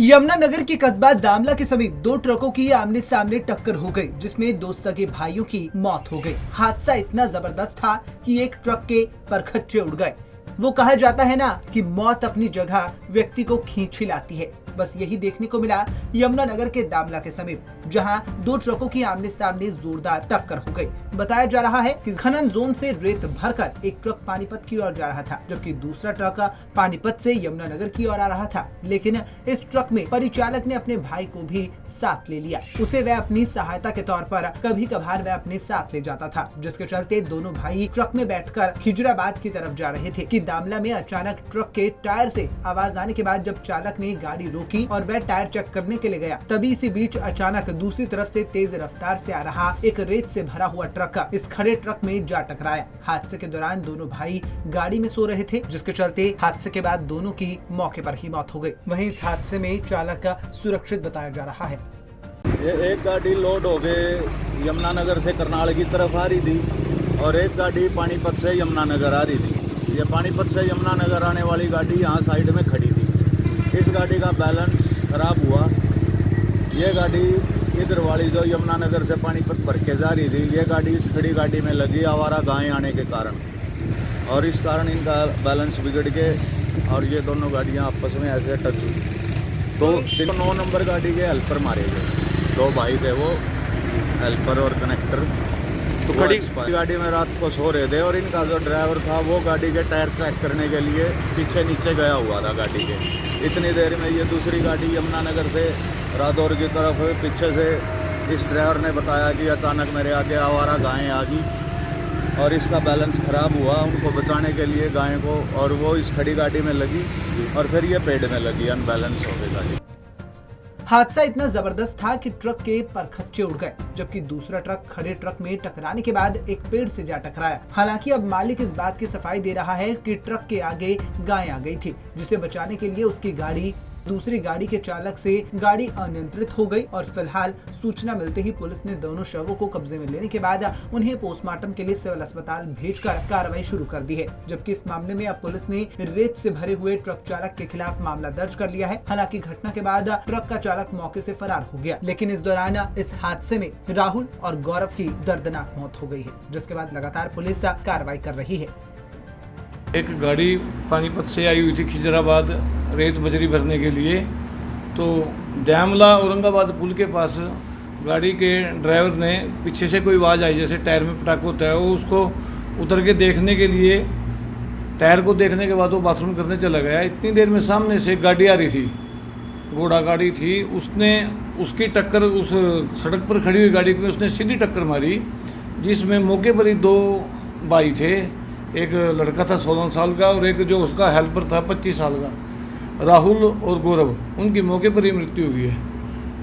यमुनानगर के कस्बा दामला के समीप दो ट्रकों की आमने सामने टक्कर हो गई, जिसमें दो सगे भाइयों की मौत हो गई। हादसा इतना जबरदस्त था कि एक ट्रक के परखच्चे उड़ गए। वो कहा जाता है ना कि मौत अपनी जगह व्यक्ति को खींच ही लाती है। बस यही देखने को मिला यमुनानगर के दामला के समीप, जहां दो ट्रकों की आमने सामने जोरदार टक्कर हो गई। बताया जा रहा है कि खनन जोन से रेत भरकर एक ट्रक पानीपत की ओर जा रहा था, जबकि दूसरा ट्रक पानीपत से यमुनानगर की ओर आ रहा था। लेकिन इस ट्रक में परिचालक ने अपने भाई को भी साथ ले लिया। उसे वह अपनी सहायता के तौर पर कभी कभार वह अपने साथ ले जाता था, जिसके चलते दोनों भाई ट्रक में बैठकर खिजराबाद की तरफ जा रहे थे कि दामला में अचानक ट्रक के टायर से आवाज आने के बाद जब चालक ने गाड़ी रोकी और वह टायर चेक करने के लिए गया, तभी इसी बीच अचानक दूसरी तरफ से तेज रफ्तार से आ रहा एक रेत से भरा हुआ ट्रक इस खड़े ट्रक में जा टकराया। हादसे के दौरान दोनों भाई गाड़ी में सो रहे थे, जिसके चलते हादसे के बाद दोनों की मौके पर ही मौत हो गई। वहीं इस हादसे में चालक का सुरक्षित बताया जा रहा है। ये एक गाड़ी लोड हो गए यमुनानगर से करनाल की तरफ आ रही थी और एक गाड़ी पानीपत से यमुनानगर आ रही थी। ये पानीपत से यमुनानगर आने वाली गाड़ी यहाँ साइड में खड़ी थी। इस गाड़ी का बैलेंस खराब हुआ। ये गाड़ी इधर वाली जो यमुनानगर से पानीपत भर के जा रही थी, ये गाड़ी इस खड़ी गाड़ी में लगी आवारा गाय आने के कारण, और इस कारण इनका बैलेंस बिगड़ के और ये दोनों गाड़ियाँ आपस में ऐसे टच हुई। तो 9 नंबर गाड़ी के हेल्पर मारे गए। दो भाई थे वो, हेल्पर और कनेक्टर। तो खड़ी गाड़ी में रात को सो रहे थे और इनका जो ड्राइवर था वो गाड़ी के टायर चेक करने के लिए पीछे नीचे गया हुआ था गाड़ी के। इतनी देर में ये दूसरी गाड़ी यमुनानगर से रादौर की तरफ पीछे से इस ड्राइवर ने बताया कि अचानक मेरे आगे आवारा गायें आ गई और इसका बैलेंस ख़राब हुआ। उनको बचाने के लिए गाय को, और वो इस खड़ी गाड़ी में लगी और फिर ये पेड़ में लगी, अनबैलेंस हो गई गाड़ी। हादसा इतना जबरदस्त था कि ट्रक के परखच्चे उड़ गए, जबकि दूसरा ट्रक खड़े ट्रक में टकराने के बाद एक पेड़ से जा टकराया। हालांकि अब मालिक इस बात की सफाई दे रहा है कि ट्रक के आगे गाय आ गई थी, जिसे बचाने के लिए उसकी गाड़ी दूसरी गाड़ी के चालक से गाड़ी अनियंत्रित हो गई और फिलहाल सूचना मिलते ही पुलिस ने दोनों शवों को कब्जे में लेने के बाद उन्हें पोस्टमार्टम के लिए सिविल अस्पताल भेजकर कार्रवाई शुरू कर दी है। जबकि इस मामले में अब पुलिस ने रेत से भरे हुए ट्रक चालक के खिलाफ मामला दर्ज कर लिया है। हालांकि घटना के बाद ट्रक का चालक मौके से फरार हो गया, लेकिन इस दौरान इस हादसे में राहुल और गौरव की दर्दनाक मौत हो गई है, जिसके बाद लगातार पुलिस कार्रवाई कर रही है। एक गाड़ी पानीपत से आई हुई थी खिजराबाद रेत बजरी भरने के लिए। तो दामला औरंगाबाद पुल के पास गाड़ी के ड्राइवर ने पीछे से कोई आवाज़ आई, जैसे टायर में पटाखा होता है, वो उसको उतर के देखने के लिए, टायर को देखने के बाद वो बाथरूम करने चला गया। इतनी देर में सामने से एक गाड़ी आ रही थी, घोड़ा गाड़ी थी, उसने उसकी टक्कर उस सड़क पर खड़ी हुई गाड़ी को उसने सीधी टक्कर मारी, जिसमें मौके पर ही दो भाई थे। एक लड़का था 16 साल का और एक जो उसका हेल्पर था 25 साल का, राहुल और गौरव। उनकी मौके पर ही मृत्यु हुई है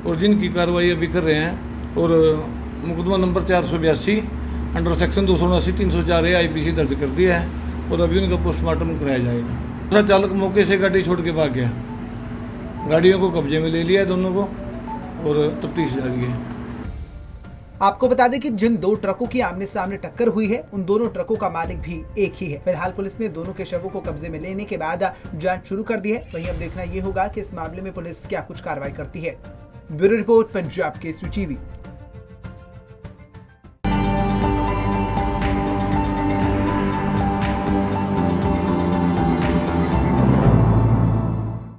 और जिनकी कार्रवाई अभी कर रहे हैं। और मुकदमा नंबर 482 अंडर सेक्शन 279 304 IPC दर्ज कर दिया है और अभी उनका पोस्टमार्टम कराया जाएगा। दूसरा चालक मौके से गाड़ी छोड़ के भाग गया। गाड़ियों को कब्जे में ले लिया है दोनों को और तफ्तीश जारी है। आपको बता दें कि जिन दो ट्रकों की आमने सामने टक्कर हुई है, उन दोनों ट्रकों का मालिक भी एक ही है। फिलहाल पुलिस ने दोनों के शवों को कब्जे में लेने के बाद जांच शुरू कर दी है। वहीं अब देखना ये होगा कि इस मामले में पुलिस क्या कुछ कार्रवाई करती है। Bureau report, Punjab Kesari TV.